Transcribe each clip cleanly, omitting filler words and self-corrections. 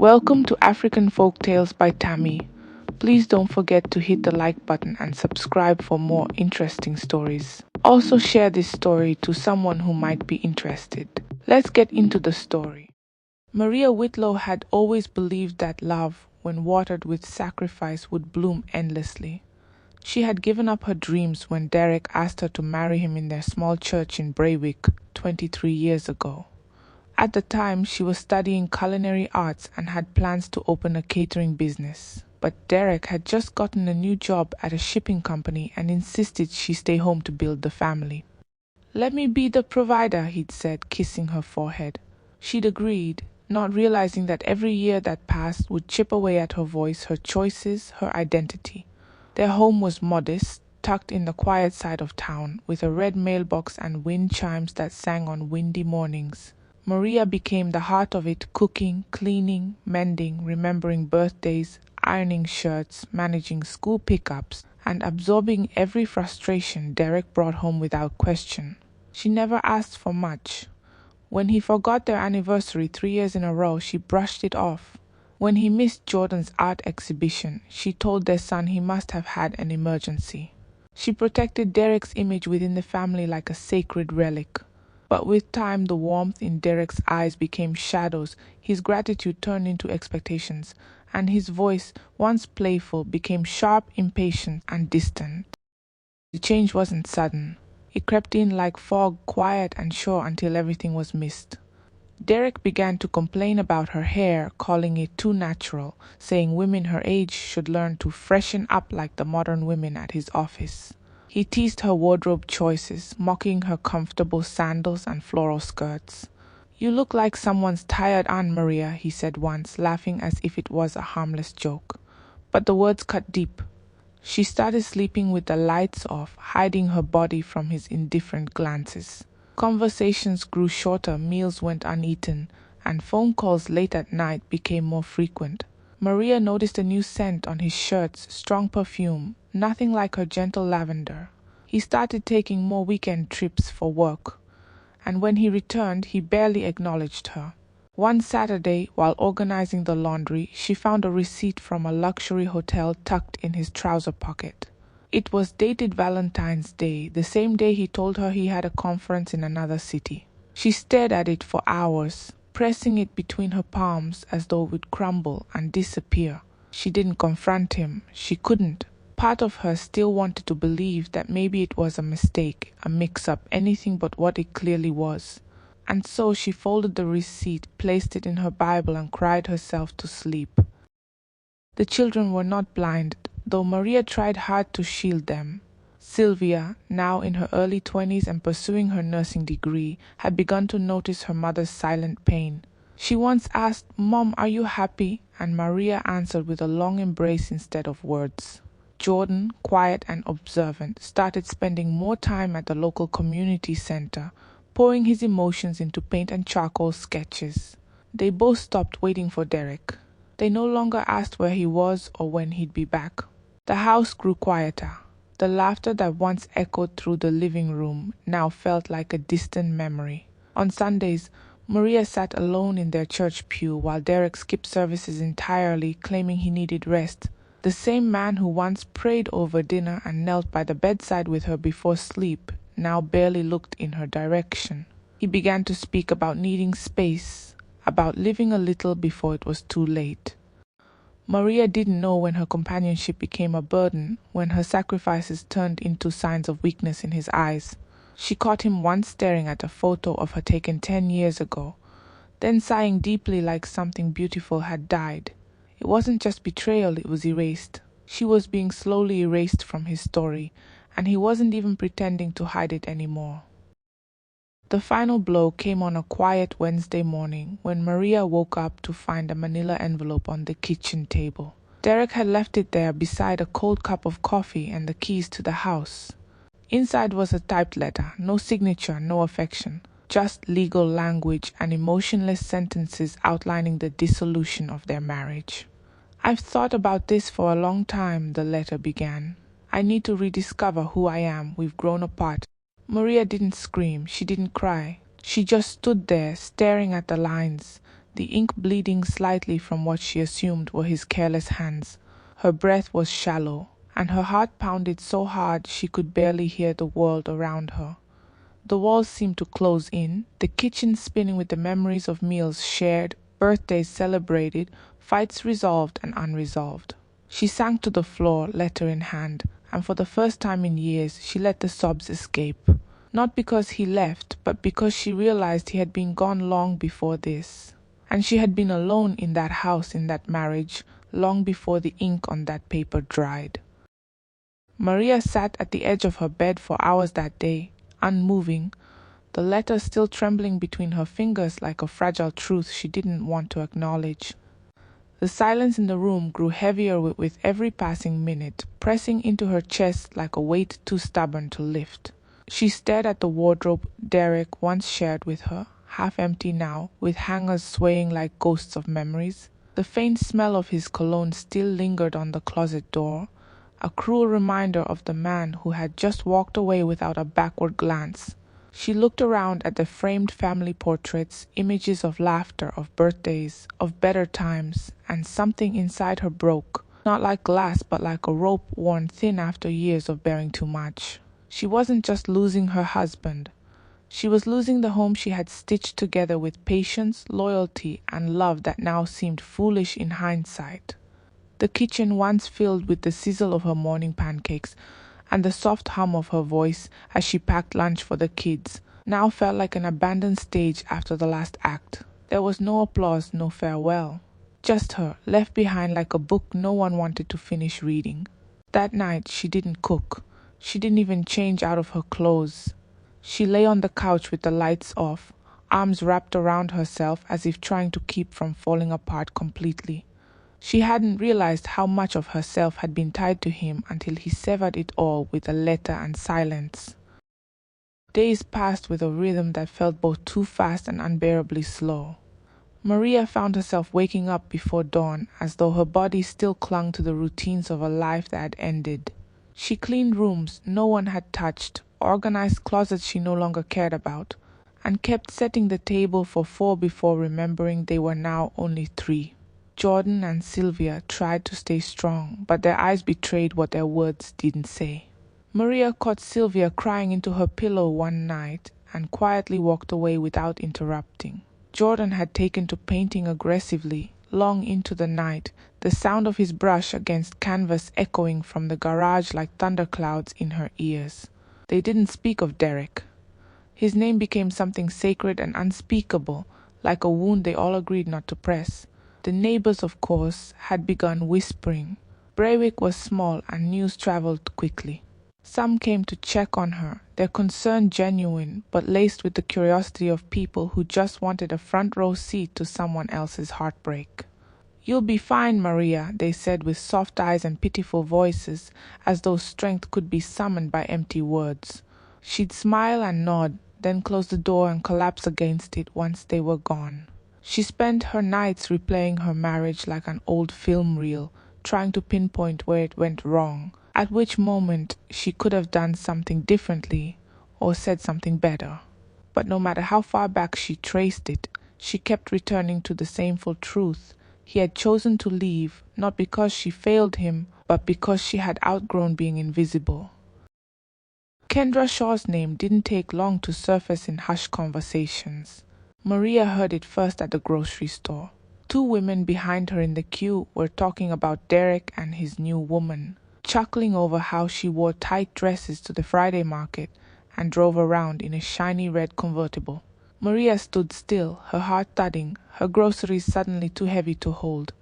Welcome to African Folktales by Tammy. Please don't forget to hit the like button and subscribe for more interesting stories. Also share this story to someone who might be interested. Let's get into the story. Maria Whitlow had always believed that love, when watered with sacrifice, would bloom endlessly. She had given up her dreams when Derek asked her to marry him in their small church in Braywick 23 years ago. At the time, she was studying culinary arts and had plans to open a catering business. But Derek had just gotten a new job at a shipping company and insisted she stay home to build the family. "Let me be the provider," he'd said, kissing her forehead. She'd agreed, not realizing that every year that passed would chip away at her voice, her choices, her identity. Their home was modest, tucked in the quiet side of town, with a red mailbox and wind chimes that sang on windy mornings. Maria became the heart of it, cooking, cleaning, mending, remembering birthdays, ironing shirts, managing school pickups, and absorbing every frustration Derek brought home without question. She never asked for much. When he forgot their anniversary 3 years in a row, she brushed it off. When he missed Jordan's art exhibition, she told their son he must have had an emergency. She protected Derek's image within the family like a sacred relic. But with time, the warmth in Derek's eyes became shadows, his gratitude turned into expectations, and his voice, once playful, became sharp, impatient, and distant. The change wasn't sudden. It crept in like fog, quiet and sure until everything was missed. Derek began to complain about her hair, calling it too natural, saying women her age should learn to freshen up like the modern women at his office. He teased her wardrobe choices, mocking her comfortable sandals and floral skirts. "You look like someone's tired Aunt Maria," he said once, laughing as if it was a harmless joke. But the words cut deep. She started sleeping with the lights off, hiding her body from his indifferent glances. Conversations grew shorter, meals went uneaten, and phone calls late at night became more frequent. Maria noticed a new scent on his shirts, strong perfume, nothing like her gentle lavender. He started taking more weekend trips for work, and when he returned, he barely acknowledged her. One Saturday, while organizing the laundry, she found a receipt from a luxury hotel tucked in his trouser pocket. It was dated Valentine's Day, the same day he told her he had a conference in another city. She stared at it for hours, pressing it between her palms as though it would crumble and disappear. She didn't confront him. She couldn't. Part of her still wanted to believe that maybe it was a mistake, a mix-up, anything but what it clearly was. And so she folded the receipt, placed it in her Bible, and cried herself to sleep. The children were not blind, though Maria tried hard to shield them. Sylvia, now in her early 20s and pursuing her nursing degree, had begun to notice her mother's silent pain. She once asked, "Mom, are you happy?" and Maria answered with a long embrace instead of words. Jordan, quiet and observant, started spending more time at the local community center, pouring his emotions into paint and charcoal sketches. They both stopped waiting for Derek. They no longer asked where he was or when he'd be back. The house grew quieter. The laughter that once echoed through the living room now felt like a distant memory. On Sundays, Maria sat alone in their church pew while Derek skipped services entirely, claiming he needed rest. The same man who once prayed over dinner and knelt by the bedside with her before sleep now barely looked in her direction. He began to speak about needing space, about living a little before it was too late. Maria didn't know when her companionship became a burden, when her sacrifices turned into signs of weakness in his eyes. She caught him once staring at a photo of her taken 10 years ago, then sighing deeply like something beautiful had died. It wasn't just betrayal, it was erased. She was being slowly erased from his story, and he wasn't even pretending to hide it anymore. The final blow came on a quiet Wednesday morning when Maria woke up to find a manila envelope on the kitchen table. Derek had left it there beside a cold cup of coffee and the keys to the house. Inside was a typed letter, no signature, no affection, just legal language and emotionless sentences outlining the dissolution of their marriage. "I've thought about this for a long time," the letter began. "I need to rediscover who I am. We've grown apart." Maria didn't scream, she didn't cry. She just stood there, staring at the lines. the ink bleeding slightly from what she assumed were his careless hands. Her breath was shallow, and her heart pounded so hard she could barely hear the world around her. The walls seemed to close in, the kitchen spinning with the memories of meals shared, birthdays celebrated, fights resolved and unresolved. She sank to the floor, letter in hand, and for the first time in years she let the sobs escape. Not because he left, but because she realized he had been gone long before this. And she had been alone in that house, in that marriage, long before the ink on that paper dried. Maria sat at the edge of her bed for hours that day, unmoving, the letter still trembling between her fingers like a fragile truth she didn't want to acknowledge. The silence in the room grew heavier with every passing minute, pressing into her chest like a weight too stubborn to lift. She stared at the wardrobe Derek once shared with her, half empty now, with hangers swaying like ghosts of memories. The faint smell of his cologne still lingered on the closet door, a cruel reminder of the man who had just walked away without a backward glance. She looked around at the framed family portraits, images of laughter, of birthdays, of better times, and something inside her broke, not like glass but like a rope worn thin after years of bearing too much. She wasn't just losing her husband. She was losing the home she had stitched together with patience, loyalty, and love that now seemed foolish in hindsight. The kitchen, once filled with the sizzle of her morning pancakes and the soft hum of her voice as she packed lunch for the kids, now felt like an abandoned stage after the last act. There was no applause, no farewell. Just her, left behind like a book no one wanted to finish reading. That night she didn't cook. She didn't even change out of her clothes. She lay on the couch with the lights off, arms wrapped around herself as if trying to keep from falling apart completely. She hadn't realized how much of herself had been tied to him until he severed it all with a letter and silence. Days passed with a rhythm that felt both too fast and unbearably slow. Maria found herself waking up before dawn as though her body still clung to the routines of a life that had ended. She cleaned rooms no one had touched, organized closets she no longer cared about, and kept setting the table for 4 before remembering they were now only 3. Jordan and Sylvia tried to stay strong, but their eyes betrayed what their words didn't say. Maria caught Sylvia crying into her pillow one night and quietly walked away without interrupting. Jordan had taken to painting aggressively, long into the night, the sound of his brush against canvas echoing from the garage like thunderclouds in her ears. They didn't speak of Derek. His name became something sacred and unspeakable, like a wound they all agreed not to press. The neighbors, of course, had begun whispering. Braywick was small and news traveled quickly. Some came to check on her, their concern genuine, but laced with the curiosity of people who just wanted a front row seat to someone else's heartbreak. "You'll be fine, Maria," they said with soft eyes and pitiful voices, as though strength could be summoned by empty words. She'd smile and nod, then close the door and collapse against it once they were gone. She spent her nights replaying her marriage like an old film reel, trying to pinpoint where it went wrong, at which moment she could have done something differently or said something better. But no matter how far back she traced it, she kept returning to the shameful truth. He had chosen to leave, not because she failed him, but because she had outgrown being invisible. Kendra Shaw's name didn't take long to surface in hushed conversations. Maria heard it first at the grocery store. 2 women behind her in the queue were talking about Derek and his new woman, chuckling over how she wore tight dresses to the Friday market and drove around in a shiny red convertible. Maria stood still, her heart thudding, her groceries suddenly too heavy to hold.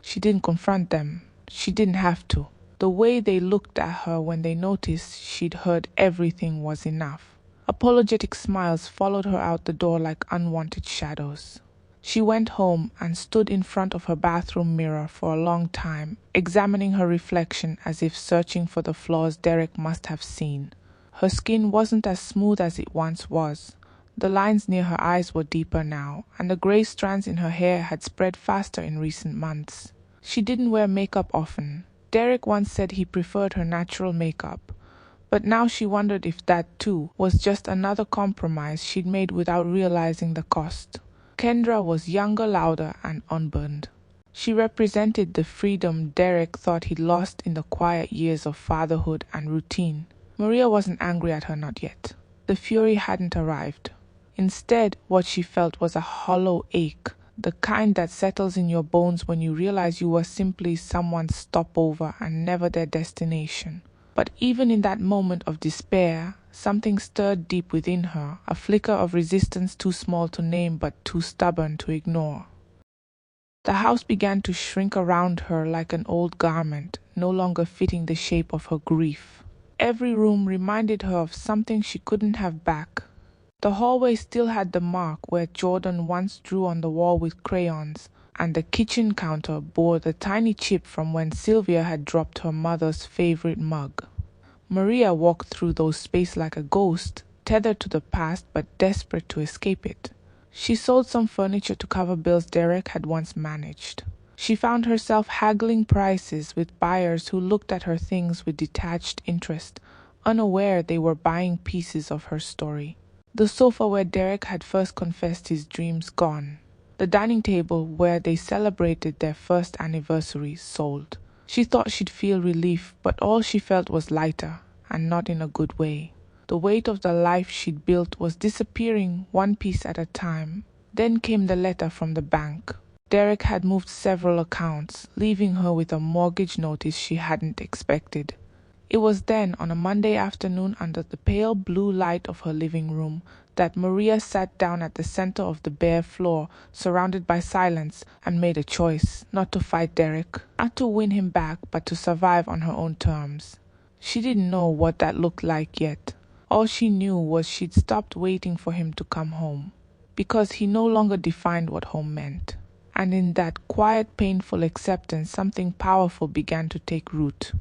She didn't confront them. She didn't have to. The way they looked at her when they noticed she'd heard everything was enough. Apologetic smiles followed her out the door like unwanted shadows. She went home and stood in front of her bathroom mirror for a long time, examining her reflection as if searching for the flaws Derek must have seen. Her skin wasn't as smooth as it once was. The lines near her eyes were deeper now, and the gray strands in her hair had spread faster in recent months. She didn't wear makeup often. Derek once said he preferred her natural makeup. But now she wondered if that, too, was just another compromise she'd made without realizing the cost. Kendra was younger, louder, and unburned. She represented the freedom Derek thought he'd lost in the quiet years of fatherhood and routine. Maria wasn't angry at her, not yet. The fury hadn't arrived. Instead, what she felt was a hollow ache, the kind that settles in your bones when you realize you were simply someone's stopover and never their destination. But even in that moment of despair, something stirred deep within her, a flicker of resistance too small to name but too stubborn to ignore. The house began to shrink around her like an old garment, no longer fitting the shape of her grief. Every room reminded her of something she couldn't have back. The hallway still had the mark where Jordan once drew on the wall with crayons, and the kitchen counter bore the tiny chip from when Sylvia had dropped her mother's favorite mug. Maria walked through those spaces like a ghost, tethered to the past but desperate to escape it. She sold some furniture to cover bills Derek had once managed. She found herself haggling prices with buyers who looked at her things with detached interest, unaware they were buying pieces of her story. The sofa where Derek had first confessed his dreams gone. The dining table where they celebrated their first anniversary sold. She thought she'd feel relief, but all she felt was lighter, and not in a good way. The weight of the life she'd built was disappearing one piece at a time. Then came the letter from the bank. Derek had moved several accounts, leaving her with a mortgage notice she hadn't expected. It was then, on a Monday afternoon under the pale blue light of her living room, that Maria sat down at the center of the bare floor, surrounded by silence, and made a choice, not to fight Derek, not to win him back, but to survive on her own terms. She didn't know what that looked like yet. All she knew was she'd stopped waiting for him to come home, because he no longer defined what home meant. And in that quiet, painful acceptance, something powerful began to take root.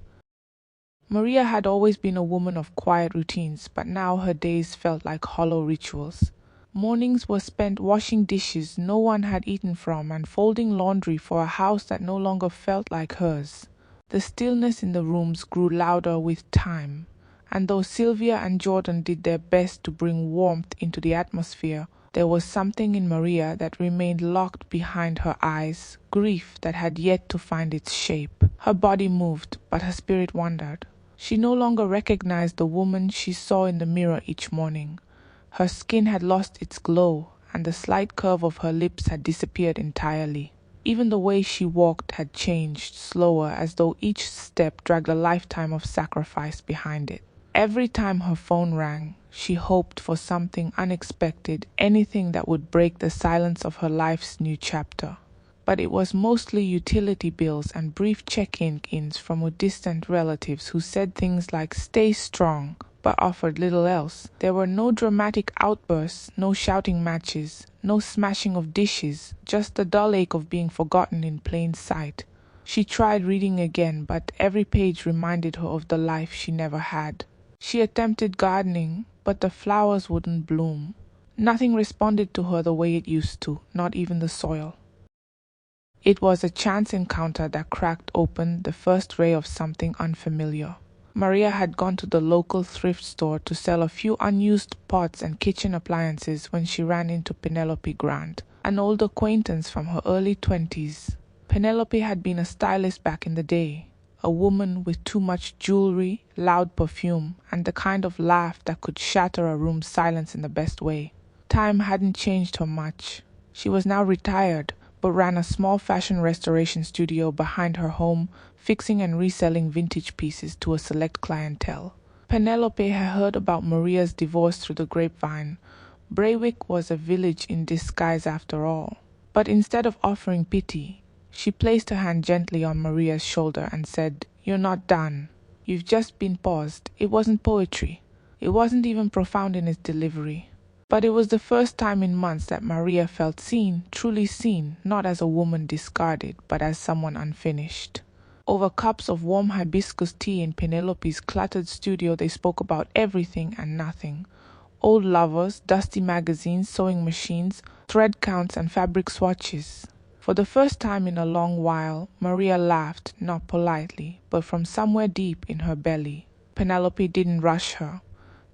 Maria had always been a woman of quiet routines, but now her days felt like hollow rituals. Mornings were spent washing dishes no one had eaten from and folding laundry for a house that no longer felt like hers. The stillness in the rooms grew louder with time, and though Sylvia and Jordan did their best to bring warmth into the atmosphere, there was something in Maria that remained locked behind her eyes, grief that had yet to find its shape. Her body moved, but her spirit wandered. She no longer recognized the woman she saw in the mirror each morning. Her skin had lost its glow, and the slight curve of her lips had disappeared entirely. Even the way she walked had changed, slower, as though each step dragged a lifetime of sacrifice behind it. Every time her phone rang, she hoped for something unexpected, anything that would break the silence of her life's new chapter. But it was mostly utility bills and brief check-ins from distant relatives who said things like "stay strong," but offered little else. There were no dramatic outbursts, no shouting matches, no smashing of dishes, just the dull ache of being forgotten in plain sight. She tried reading again, but every page reminded her of the life she never had. She attempted gardening, but the flowers wouldn't bloom. Nothing responded to her the way it used to, not even the soil. It was a chance encounter that cracked open the first ray of something unfamiliar. Maria had gone to the local thrift store to sell a few unused pots and kitchen appliances when she ran into Penelope Grant, an old acquaintance from her early 20s. Penelope had been a stylist back in the day, a woman with too much jewelry, loud perfume, and the kind of laugh that could shatter a room's silence in the best way. Time hadn't changed her much. She was now retired, but ran a small fashion restoration studio behind her home, fixing and reselling vintage pieces to a select clientele. Penelope had heard about Maria's divorce through the grapevine. Braywick was a village in disguise after all. But instead of offering pity, she placed her hand gently on Maria's shoulder and said, "You're not done. You've just been paused." It wasn't poetry. It wasn't even profound in its delivery. But it was the first time in months that Maria felt seen, truly seen, not as a woman discarded, but as someone unfinished. Over cups of warm hibiscus tea in Penelope's cluttered studio, they spoke about everything and nothing. Old lovers, dusty magazines, sewing machines, thread counts, and fabric swatches. For the first time in a long while, Maria laughed, not politely, but from somewhere deep in her belly. Penelope didn't rush her.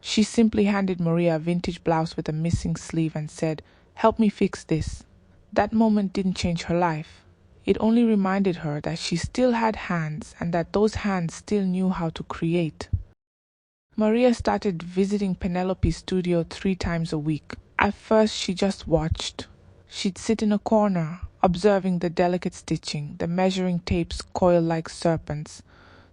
She simply handed Maria a vintage blouse with a missing sleeve and said, "Help me fix this." That moment didn't change her life. It only reminded her that she still had hands and that those hands still knew how to create. Maria started visiting Penelope's studio 3 times a week. At first, she just watched. She'd sit in a corner, observing the delicate stitching, the measuring tapes coiled like serpents,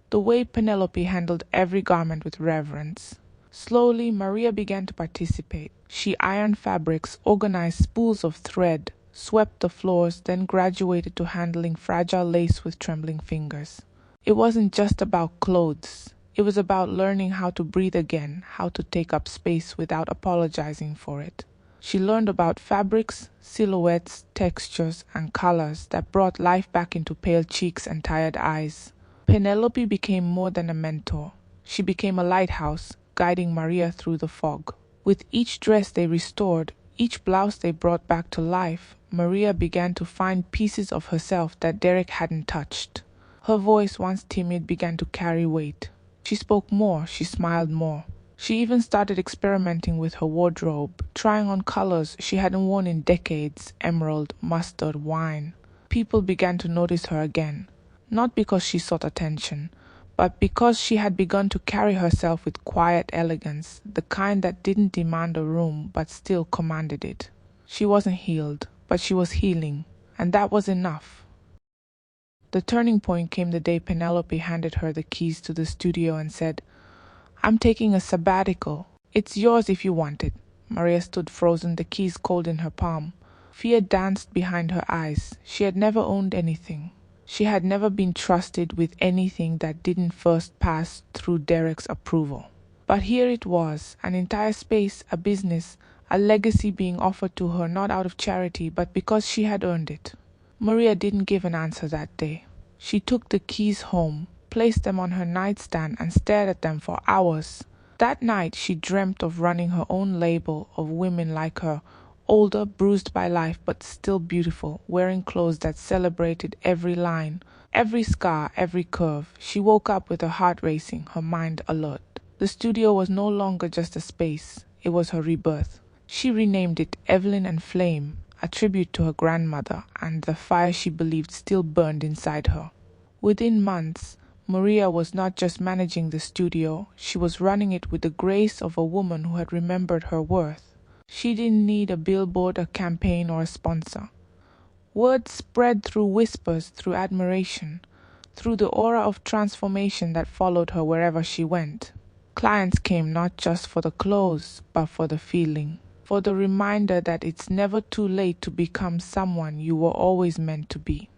the way Penelope handled every garment with reverence. Slowly, Maria began to participate. She ironed fabrics, organized spools of thread, swept the floors, then graduated to handling fragile lace with trembling fingers. It wasn't just about clothes. It was about learning how to breathe again, how to take up space without apologizing for it. She learned about fabrics, silhouettes, textures, and colors that brought life back into pale cheeks and tired eyes. Penelope became more than a mentor. She became a lighthouse, guiding Maria through the fog. With each dress they restored, each blouse they brought back to life, Maria began to find pieces of herself that Derek hadn't touched. Her voice, once timid, began to carry weight. She spoke more, she smiled more. She even started experimenting with her wardrobe, trying on colors she hadn't worn in decades: emerald, mustard, wine. People began to notice her again, not because she sought attention, but because she had begun to carry herself with quiet elegance, the kind that didn't demand a room but still commanded it. She wasn't healed, but she was healing, and that was enough. The turning point came the day Penelope handed her the keys to the studio and said, "I'm taking a sabbatical. It's yours if you want it." Maria stood frozen, the keys cold in her palm. Fear danced behind her eyes. She had never owned anything. She had never been trusted with anything that didn't first pass through Derek's approval. But here it was, an entire space, a business, a legacy being offered to her not out of charity, but because she had earned it. Maria didn't give an answer that day. She took the keys home, placed them on her nightstand, and stared at them for hours. That night she dreamt of running her own label of women like her, older, bruised by life, but still beautiful, wearing clothes that celebrated every line, every scar, every curve. She woke up with her heart racing, her mind alert. The studio was no longer just a space, it was her rebirth. She renamed it Evelyn and Flame, a tribute to her grandmother and the fire she believed still burned inside her. Within months, Maria was not just managing the studio, she was running it with the grace of a woman who had remembered her worth. She didn't need a billboard, a campaign, or a sponsor. Word spread through whispers, through admiration, through the aura of transformation that followed her wherever she went. Clients came not just for the clothes, but for the feeling, for the reminder that it's never too late to become someone you were always meant to be.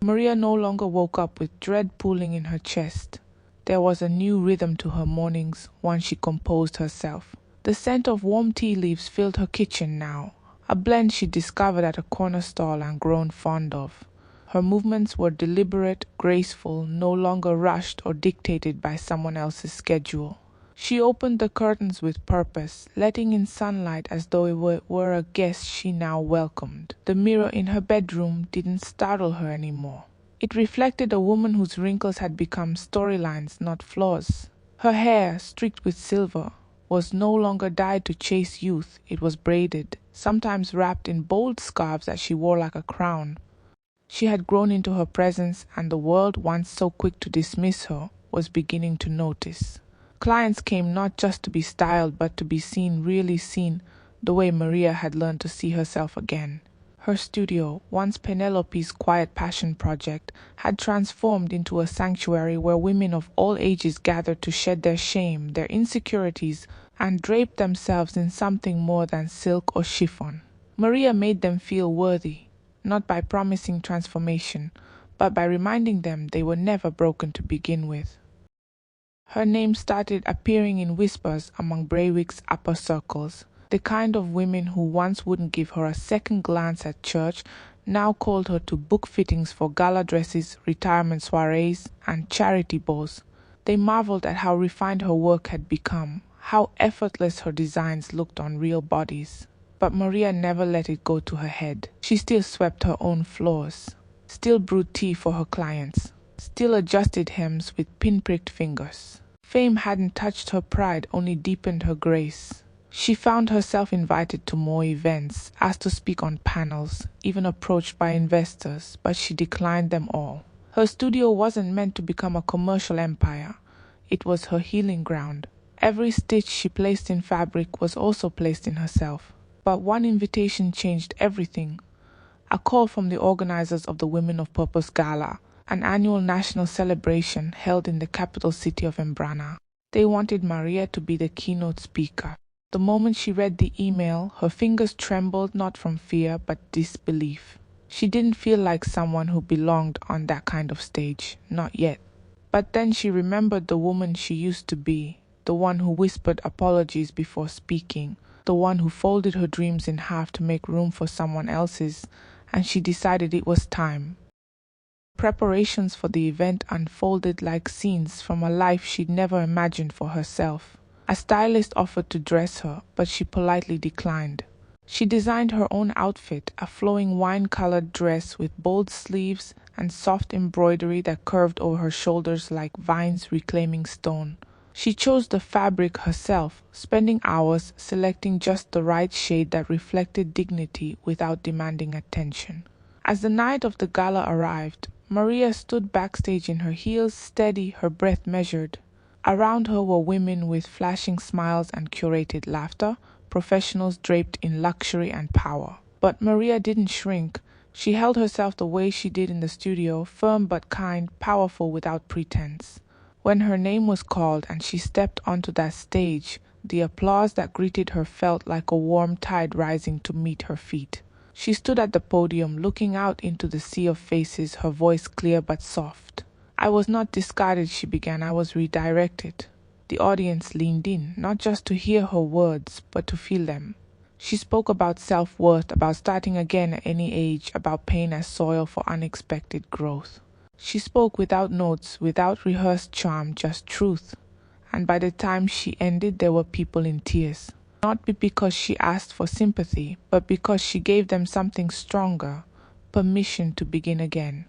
Maria no longer woke up with dread pulling in her chest. There was a new rhythm to her mornings, one she composed herself. The scent of warm tea leaves filled her kitchen now, a blend she discovered at a corner stall and grown fond of. Her movements were deliberate, graceful, no longer rushed or dictated by someone else's schedule. She opened the curtains with purpose, letting in sunlight as though it were a guest she now welcomed. The mirror in her bedroom didn't startle her anymore. It reflected a woman whose wrinkles had become storylines, not flaws. Her hair, streaked with silver, was no longer dyed to chase youth. It was braided, sometimes wrapped in bold scarves that she wore like a crown. She had grown into her presence, and the world, once so quick to dismiss her, was beginning to notice. Clients came not just to be styled, but to be seen, really seen, the way Maria had learned to see herself again. Her studio, once Penelope's quiet passion project, had transformed into a sanctuary where women of all ages gathered to shed their shame, their insecurities, and drape themselves in something more than silk or chiffon. Maria made them feel worthy, not by promising transformation, but by reminding them they were never broken to begin with. Her name started appearing in whispers among Braywick's upper circles. The kind of women who once wouldn't give her a second glance at church now called her to book fittings for gala dresses, retirement soirees, and charity balls. They marveled at how refined her work had become, how effortless her designs looked on real bodies. But Maria never let it go to her head. She still swept her own floors, still brewed tea for her clients, still adjusted hems with pinpricked fingers. Fame hadn't touched her pride, only deepened her grace. She found herself invited to more events, asked to speak on panels, even approached by investors, but she declined them all. Her studio wasn't meant to become a commercial empire. It was her healing ground. Every stitch she placed in fabric was also placed in herself. But one invitation changed everything. A call from the organizers of the Women of Purpose Gala, an annual national celebration held in the capital city of Embrana. They wanted Maria to be the keynote speaker. The moment she read the email, her fingers trembled not from fear but disbelief. She didn't feel like someone who belonged on that kind of stage, not yet. But then she remembered the woman she used to be, the one who whispered apologies before speaking, the one who folded her dreams in half to make room for someone else's, and she decided it was time. Preparations for the event unfolded like scenes from a life she'd never imagined for herself. A stylist offered to dress her, but she politely declined. She designed her own outfit, a flowing wine-colored dress with bold sleeves and soft embroidery that curved over her shoulders like vines reclaiming stone. She chose the fabric herself, spending hours selecting just the right shade that reflected dignity without demanding attention. As the night of the gala arrived, Maria stood backstage in her heels, steady, her breath measured. Around her were women with flashing smiles and curated laughter, professionals draped in luxury and power. But Maria didn't shrink. She held herself the way she did in the studio, firm but kind, powerful without pretense. When her name was called and she stepped onto that stage, the applause that greeted her felt like a warm tide rising to meet her feet. She stood at the podium, looking out into the sea of faces, her voice clear but soft. "I was not discarded," she began, "I was redirected." The audience leaned in, not just to hear her words, but to feel them. She spoke about self-worth, about starting again at any age, about pain as soil for unexpected growth. She spoke without notes, without rehearsed charm, just truth. And by the time she ended, there were people in tears. Not because she asked for sympathy, but because she gave them something stronger, permission to begin again.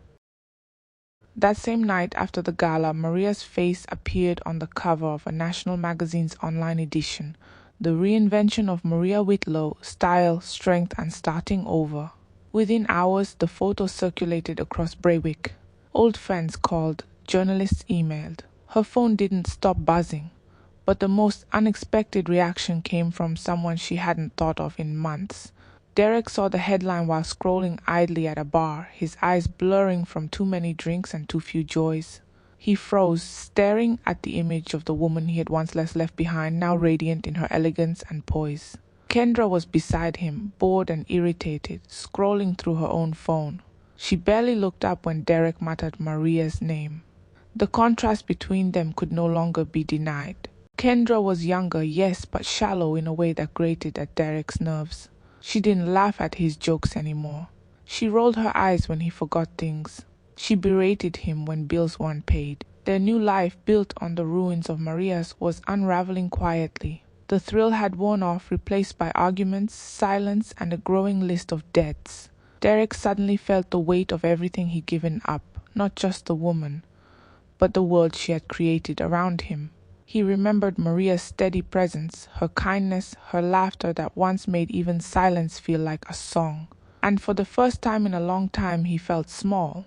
That same night after the gala, Maria's face appeared on the cover of a national magazine's online edition, the reinvention of Maria Whitlow, style, strength, and starting over. Within hours, the photo circulated across Braywick. Old friends called, journalists emailed. Her phone didn't stop buzzing, but the most unexpected reaction came from someone she hadn't thought of in months. Derek saw the headline while scrolling idly at a bar, his eyes blurring from too many drinks and too few joys. He froze, staring at the image of the woman he had once left behind, now radiant in her elegance and poise. Kendra was beside him, bored and irritated, scrolling through her own phone. She barely looked up when Derek muttered Maria's name. The contrast between them could no longer be denied. Kendra was younger, yes, but shallow in a way that grated at Derek's nerves. She didn't laugh at his jokes anymore. She rolled her eyes when he forgot things. She berated him when bills weren't paid. Their new life, built on the ruins of Maria's, was unraveling quietly. The thrill had worn off, replaced by arguments, silence, and a growing list of debts. Derek suddenly felt the weight of everything he'd given up, not just the woman, but the world she had created around him. He remembered Maria's steady presence, her kindness, her laughter that once made even silence feel like a song. And for the first time in a long time, he felt small.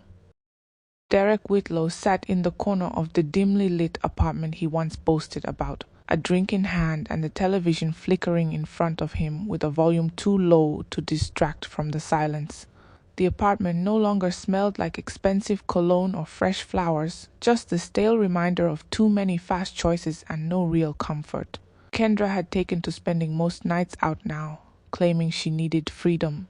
Derek Whitlow sat in the corner of the dimly lit apartment he once boasted about, a drink in hand and the television flickering in front of him with a volume too low to distract from the silence. The apartment no longer smelled like expensive cologne or fresh flowers, just the stale reminder of too many fast choices and no real comfort. Kendra had taken to spending most nights out now, claiming she needed freedom.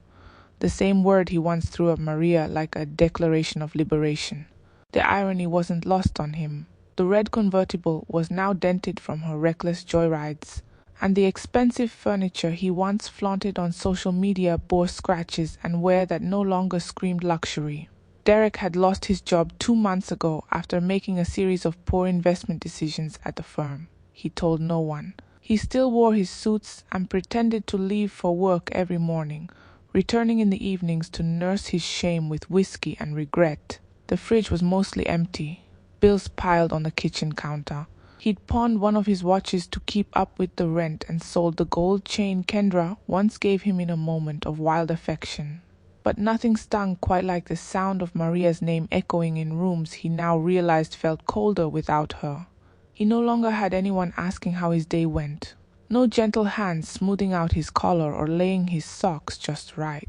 The same word he once threw at Maria like a declaration of liberation. The irony wasn't lost on him. The red convertible was now dented from her reckless joyrides, and the expensive furniture he once flaunted on social media bore scratches and wear that no longer screamed luxury. Derek had lost his job 2 months ago after making a series of poor investment decisions at the firm. He told no one. He still wore his suits and pretended to leave for work every morning, returning in the evenings to nurse his shame with whiskey and regret. The fridge was mostly empty, bills piled on the kitchen counter. He'd pawned one of his watches to keep up with the rent and sold the gold chain Kendra once gave him in a moment of wild affection. But nothing stung quite like the sound of Maria's name echoing in rooms he now realized felt colder without her. He no longer had anyone asking how his day went. No gentle hand smoothing out his collar or laying his socks just right.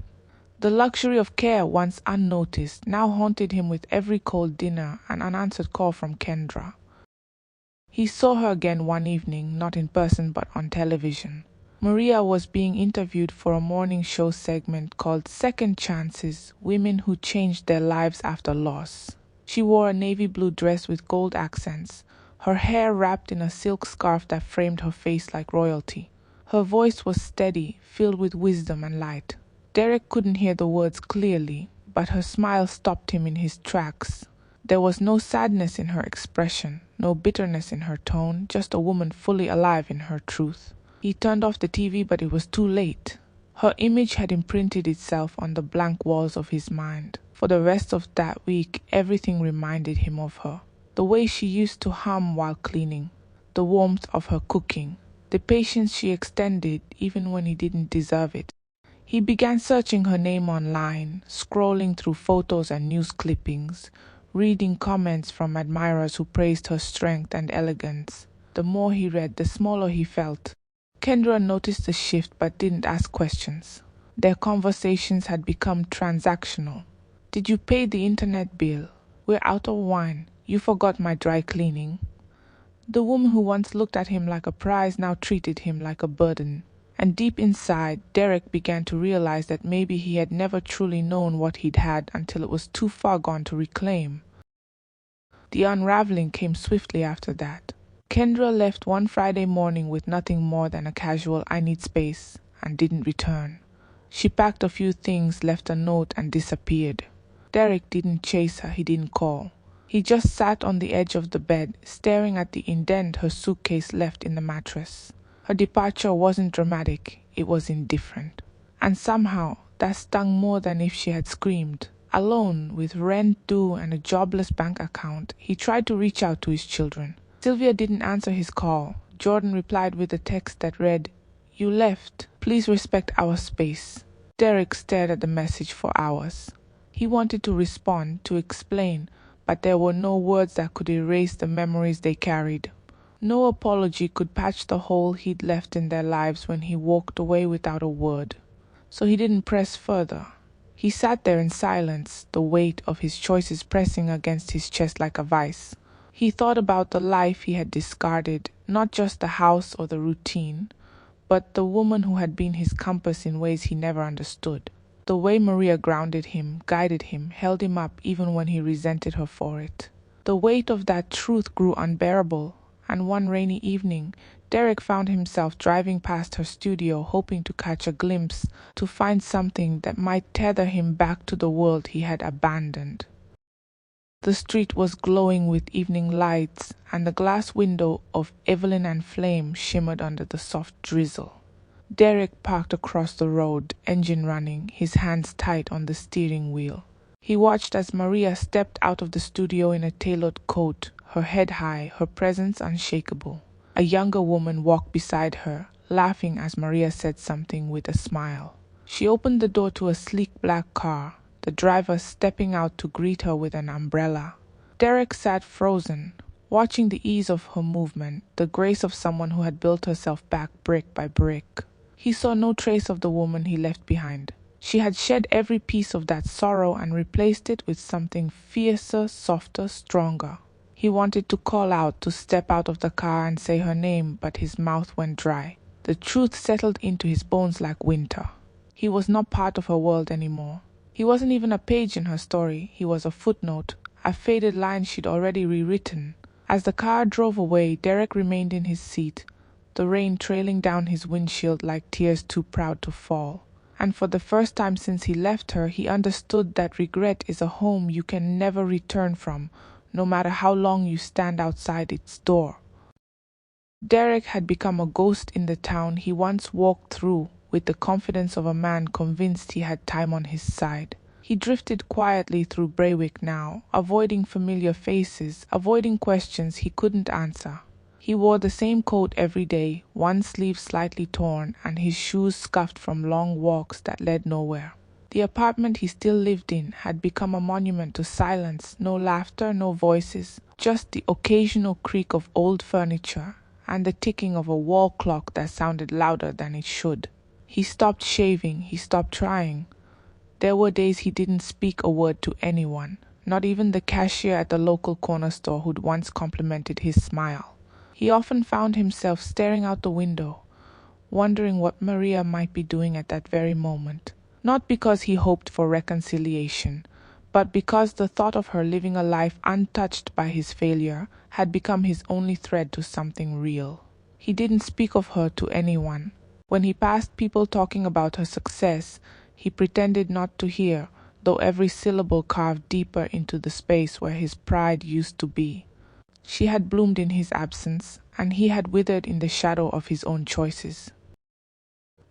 The luxury of care, once unnoticed, now haunted him with every cold dinner and unanswered call from Kendra. He saw her again one evening, not in person but on television. Maria was being interviewed for a morning show segment called Second Chances: Women Who Changed Their Lives After Loss. She wore a navy blue dress with gold accents, her hair wrapped in a silk scarf that framed her face like royalty. Her voice was steady, filled with wisdom and light. Derek couldn't hear the words clearly, but her smile stopped him in his tracks. There was no sadness in her expression, no bitterness in her tone, just a woman fully alive in her truth. He turned off the TV, but it was too late. Her image had imprinted itself on the blank walls of his mind. For the rest of that week, everything reminded him of her. The way she used to hum while cleaning, the warmth of her cooking, the patience she extended even when he didn't deserve it. He began searching her name online, scrolling through photos and news clippings, reading comments from admirers who praised her strength and elegance. The more he read, the smaller he felt. Kendra noticed the shift but didn't ask questions. Their conversations had become transactional. Did you pay the internet bill? We're out of wine. You forgot my dry cleaning. The woman who once looked at him like a prize now treated him like a burden. And deep inside, Derek began to realize that maybe he had never truly known what he'd had until it was too far gone to reclaim. The unraveling came swiftly after that. Kendra left one Friday morning with nothing more than a casual "I need space" and didn't return. She packed a few things, left a note, and disappeared. Derek didn't chase her, he didn't call. He just sat on the edge of the bed, staring at the indent her suitcase left in the mattress. Her departure wasn't dramatic, it was indifferent. And somehow, that stung more than if she had screamed. Alone, with rent due and a jobless bank account, he tried to reach out to his children. Sylvia didn't answer his call. Jordan replied with a text that read, "You left. Please respect our space." Derek stared at the message for hours. He wanted to respond, to explain, but there were no words that could erase the memories they carried. No apology could patch the hole he'd left in their lives when he walked away without a word. So he didn't press further. He sat there in silence, the weight of his choices pressing against his chest like a vice. He thought about the life he had discarded, not just the house or the routine, but the woman who had been his compass in ways he never understood. The way Maria grounded him, guided him, held him up even when he resented her for it. The weight of that truth grew unbearable, and one rainy evening, Derek found himself driving past her studio hoping to catch a glimpse, to find something that might tether him back to the world he had abandoned. The street was glowing with evening lights, and the glass window of Evelyn and Flame shimmered under the soft drizzle. Derek parked across the road, engine running, his hands tight on the steering wheel. He watched as Maria stepped out of the studio in a tailored coat, her head high, her presence unshakable. A younger woman walked beside her, laughing as Maria said something with a smile. She opened the door to a sleek black car, the driver stepping out to greet her with an umbrella. Derek sat frozen, watching the ease of her movement, the grace of someone who had built herself back brick by brick. He saw no trace of the woman he left behind. She had shed every piece of that sorrow and replaced it with something fiercer, softer, stronger. He wanted to call out, to step out of the car and say her name, but his mouth went dry. The truth settled into his bones like winter. He was not part of her world anymore. He wasn't even a page in her story. He was a footnote, a faded line she'd already rewritten. As the car drove away, Derek remained in his seat, the rain trailing down his windshield like tears too proud to fall. And for the first time since he left her, he understood that regret is a home you can never return from, no matter how long you stand outside its door. Derek had become a ghost in the town he once walked through with the confidence of a man convinced he had time on his side. He drifted quietly through Braywick now, avoiding familiar faces, avoiding questions he couldn't answer. He wore the same coat every day, one sleeve slightly torn and his shoes scuffed from long walks that led nowhere. The apartment he still lived in had become a monument to silence, no laughter, no voices, just the occasional creak of old furniture and the ticking of a wall clock that sounded louder than it should. He stopped shaving, he stopped trying. There were days he didn't speak a word to anyone, not even the cashier at the local corner store who'd once complimented his smile. He often found himself staring out the window, wondering what Maria might be doing at that very moment. Not because he hoped for reconciliation, but because the thought of her living a life untouched by his failure had become his only thread to something real. He didn't speak of her to anyone. When he passed people talking about her success, he pretended not to hear, though every syllable carved deeper into the space where his pride used to be. She had bloomed in his absence, and he had withered in the shadow of his own choices.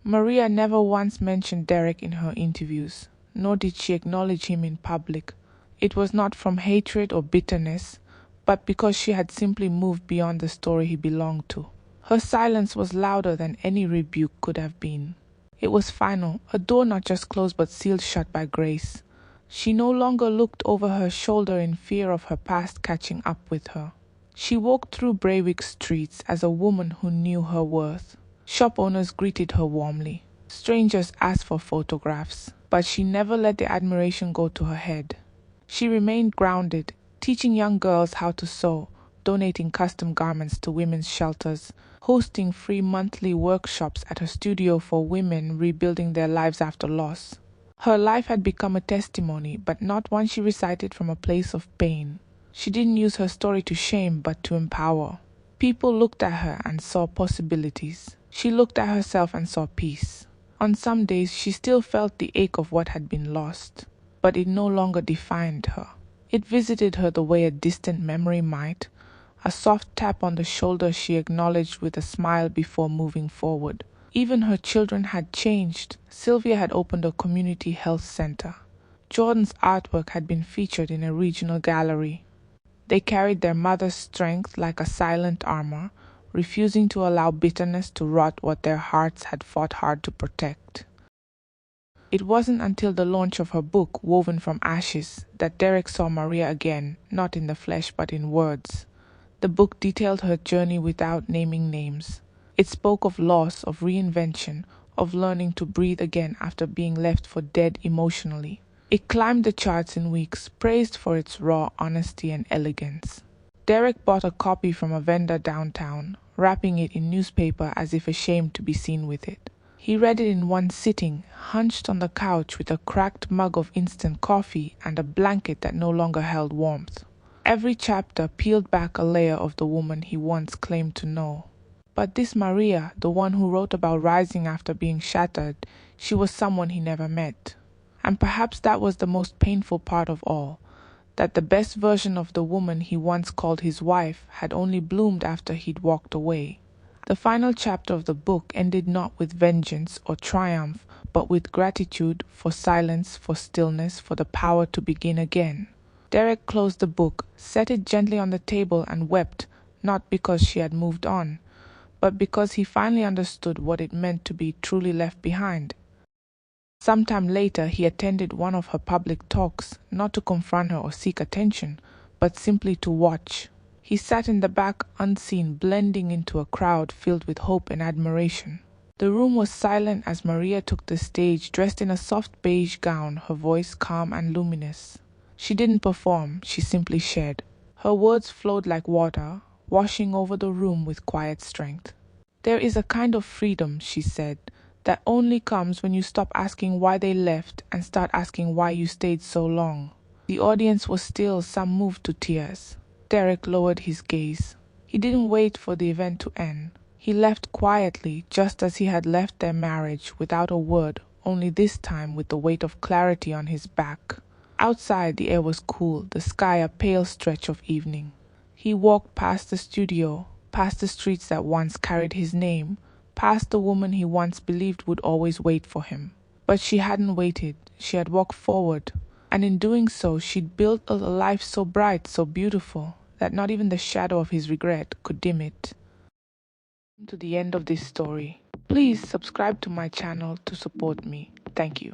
Maria never once mentioned Derek in her interviews, nor did she acknowledge him in public. It was not from hatred or bitterness, but because she had simply moved beyond the story he belonged to. Her silence was louder than any rebuke could have been. It was final, a door not just closed but sealed shut by grace. She no longer looked over her shoulder in fear of her past catching up with her. She walked through Braywick's streets as a woman who knew her worth. Shop owners greeted her warmly. Strangers asked for photographs, but she never let the admiration go to her head. She remained grounded, teaching young girls how to sew, donating custom garments to women's shelters, hosting free monthly workshops at her studio for women rebuilding their lives after loss. Her life had become a testimony, but not one she recited from a place of pain. She didn't use her story to shame, but to empower. People looked at her and saw possibilities. She looked at herself and saw peace. On some days, she still felt the ache of what had been lost, but it no longer defined her. It visited her the way a distant memory might, a soft tap on the shoulder she acknowledged with a smile before moving forward. Even her children had changed. Sylvia had opened a community health center. Jordan's artwork had been featured in a regional gallery. They carried their mother's strength like a silent armor, refusing to allow bitterness to rot what their hearts had fought hard to protect. It wasn't until the launch of her book, Woven from Ashes, that Derek saw Maria again, not in the flesh but in words. The book detailed her journey without naming names. It spoke of loss, of reinvention, of learning to breathe again after being left for dead emotionally. It climbed the charts in weeks, praised for its raw honesty and elegance. Derek bought a copy from a vendor downtown, wrapping it in newspaper as if ashamed to be seen with it. He read it in one sitting, hunched on the couch with a cracked mug of instant coffee and a blanket that no longer held warmth. Every chapter peeled back a layer of the woman he once claimed to know. But this Maria, the one who wrote about rising after being shattered, she was someone he never met. And perhaps that was the most painful part of all, that the best version of the woman he once called his wife had only bloomed after he'd walked away. The final chapter of the book ended not with vengeance or triumph, but with gratitude for silence, for stillness, for the power to begin again. Derek closed the book, set it gently on the table and wept, not because she had moved on, but because he finally understood what it meant to be truly left behind. Sometime later, he attended one of her public talks, not to confront her or seek attention, but simply to watch. He sat in the back unseen, blending into a crowd filled with hope and admiration. The room was silent as Maria took the stage, dressed in a soft beige gown, her voice calm and luminous. She didn't perform, she simply shared. Her words flowed like water, washing over the room with quiet strength. "There is a kind of freedom," she said, "that only comes when you stop asking why they left and start asking why you stayed so long." The audience was still, some moved to tears. Derek lowered his gaze. He didn't wait for the event to end. He left quietly, just as he had left their marriage, without a word, only this time with the weight of clarity on his back. Outside, the air was cool, the sky a pale stretch of evening. He walked past the studio, past the streets that once carried his name, past the woman he once believed would always wait for him. But she hadn't waited, she had walked forward, and in doing so she'd built a life so bright, so beautiful, that not even the shadow of his regret could dim it. To the end of this story. Please subscribe to my channel to support me. Thank you.